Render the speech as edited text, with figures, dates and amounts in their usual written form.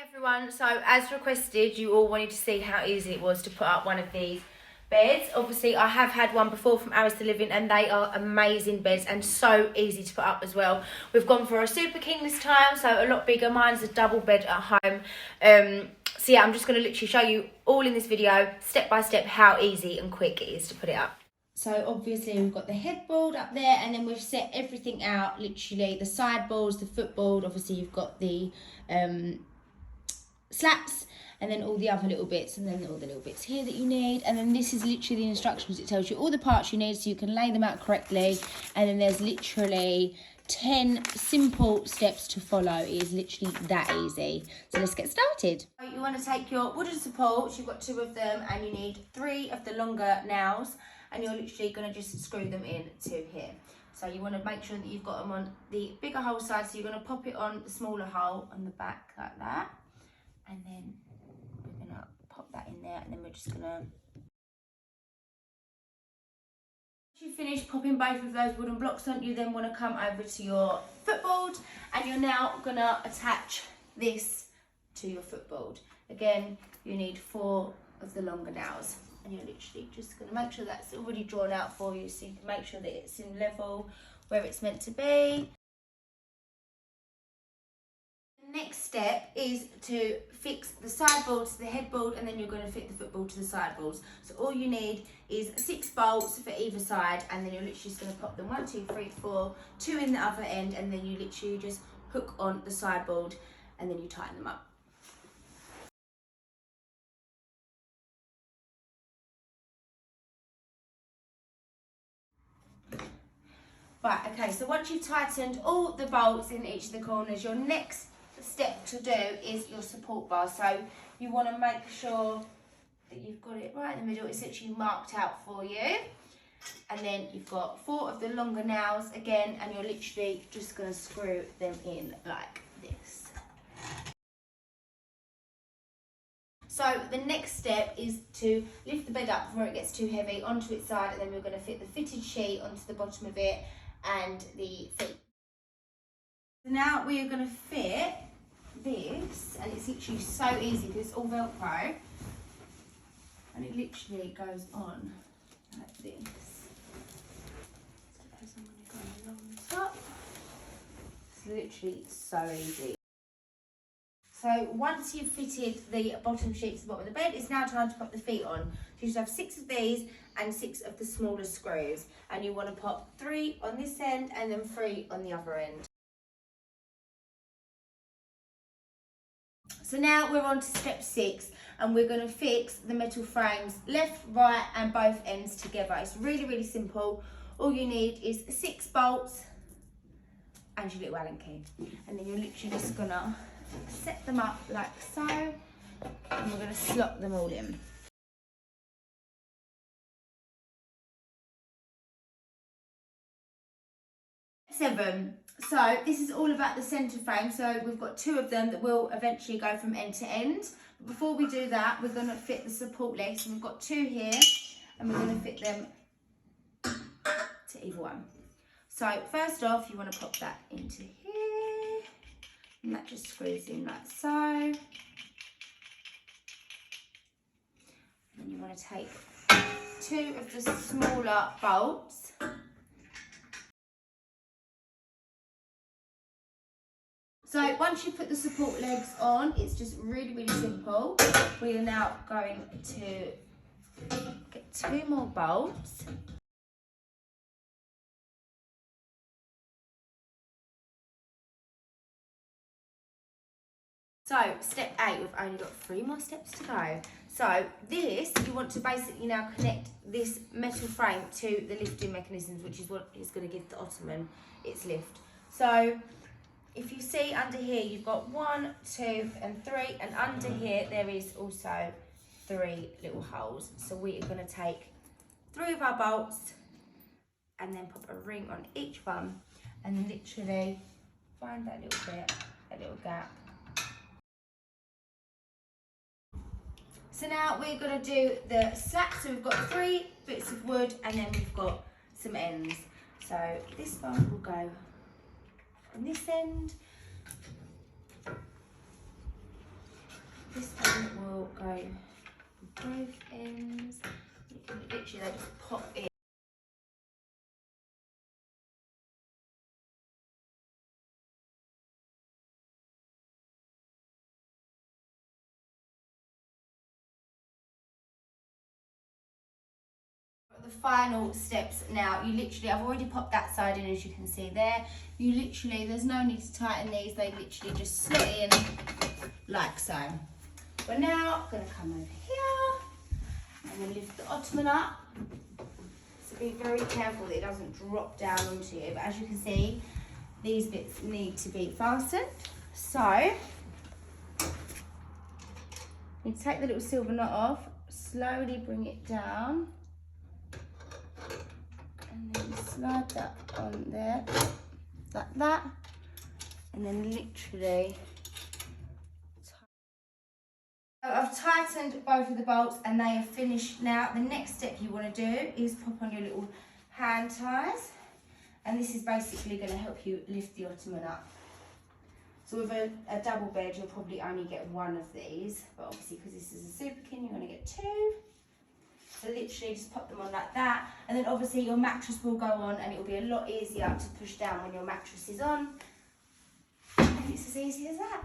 Everyone, so as requested, you all wanted to see how easy it was to put up one of these beds. Obviously, I have had one before from Arista Living and they are amazing beds and so easy to put up as well. We've gone for a super king this time, so a lot bigger. Mine's a double bed at home. So yeah, I'm just going to literally show you all in this video, step by step, how easy and quick it is to put it up. So obviously we've got the headboard up there and then we've set everything out, literally the sideboards, the footboard, obviously you've got the slats and then all the other little bits and then all the little bits here that you need, and then this is literally the instructions. It tells you all the parts you need so you can lay them out correctly, and then there's literally 10 simple steps to follow. It is literally that easy. So let's get started. You want to take your wooden supports, you've got 2 of them and you need 3 of the longer nails, and you're literally going to just screw them in to here. So you want to make sure that you've got them on the bigger hole side, so you're going to pop it on the smaller hole on the back like that. And then we're going to pop that in there, and then we're just going to... Once you finish popping both of those wooden blocks on, you then want to come over to your footboard, and you're now going to attach this to your footboard. Again, you need 4 of the longer nails, and you're literally just going to make sure that's already drawn out for you, so you can make sure that it's in level where it's meant to be. Next step is to fix the sideboard to the headboard, and then you're going to fit the footboard to the sideboards. So all you need is 6 bolts for either side, and then you're literally just going to pop them 1, 2, 3, 4, 2 in the other end, and then you literally just hook on the sideboard and then you tighten them up. Right, okay, so once you've tightened all the bolts in each of the corners, your next step to do is your support bar. So you want to make sure that you've got it right in the middle. It's literally marked out for you, and then you've got 4 of the longer nails again, and you're literally just going to screw them in like this. So the next step is to lift the bed up before it gets too heavy onto its side, and then we're going to fit the fitted sheet onto the bottom of it and the feet. So now we are going to fit this, and it's literally so easy because it's all Velcro, and it literally goes on like this. So I'm going to go along the top. It's literally so easy. So once you've fitted the bottom sheet to the bottom of the bed, it's now time to pop the feet on. So you should have 6 of these and 6 of the smaller screws, and you want to pop 3 on this end and then 3 on the other end. So now we're on to step 6, and we're going to fix the metal frames left, right and both ends together. It's really, really simple. All you need is 6 bolts and your little Allen key, and then you're literally just going to set them up like so, and we're going to slot them all in. Step 7. So this is all about the centre frame. So we've got 2 of them that will eventually go from end to end. But before we do that, we're going to fit the support legs. So we've got 2 here, and we're going to fit them to either one. So first off, you want to pop that into here, and that just screws in like so. And then you want to take 2 of the smaller bolts. So once you put the support legs on, it's just really, really simple. We are now going to get 2 more bolts. So step 8, we've only got 3 more steps to go. So this, you want to basically now connect this metal frame to the lifting mechanisms, which is what is going to give the Ottoman its lift. So if you see under here, you've got 1, 2 and 3, and under here there is also 3 little holes. So we are going to take 3 of our bolts and then pop a ring on each one, and literally find that little bit, that little gap. So now we're going to do the slats. So we've got 3 bits of wood, and then we've got some ends. So this one will go on this end, This one will go with both ends. You can literally just pop in. The final steps now, you literally, I've already popped that side in, as you can see there. You literally, there's no need to tighten these, they literally just slot in like so. We're now going to come over here and then lift the ottoman up. So be very careful that it doesn't drop down onto you, but as you can see, these bits need to be fastened. So you take the little silver knot off, slowly bring it down, and then slide that on there, like that, and then literally. So I've tightened both of the bolts and they are finished now. The next step you want to do is pop on your little hand ties, and this is basically going to help you lift the ottoman up. So with a double bed, you'll probably only get one of these, but obviously because this is a super king, you're going to get two. So literally just pop them on like that, and then obviously your mattress will go on and it will be a lot easier to push down when your mattress is on. And it's as easy as that.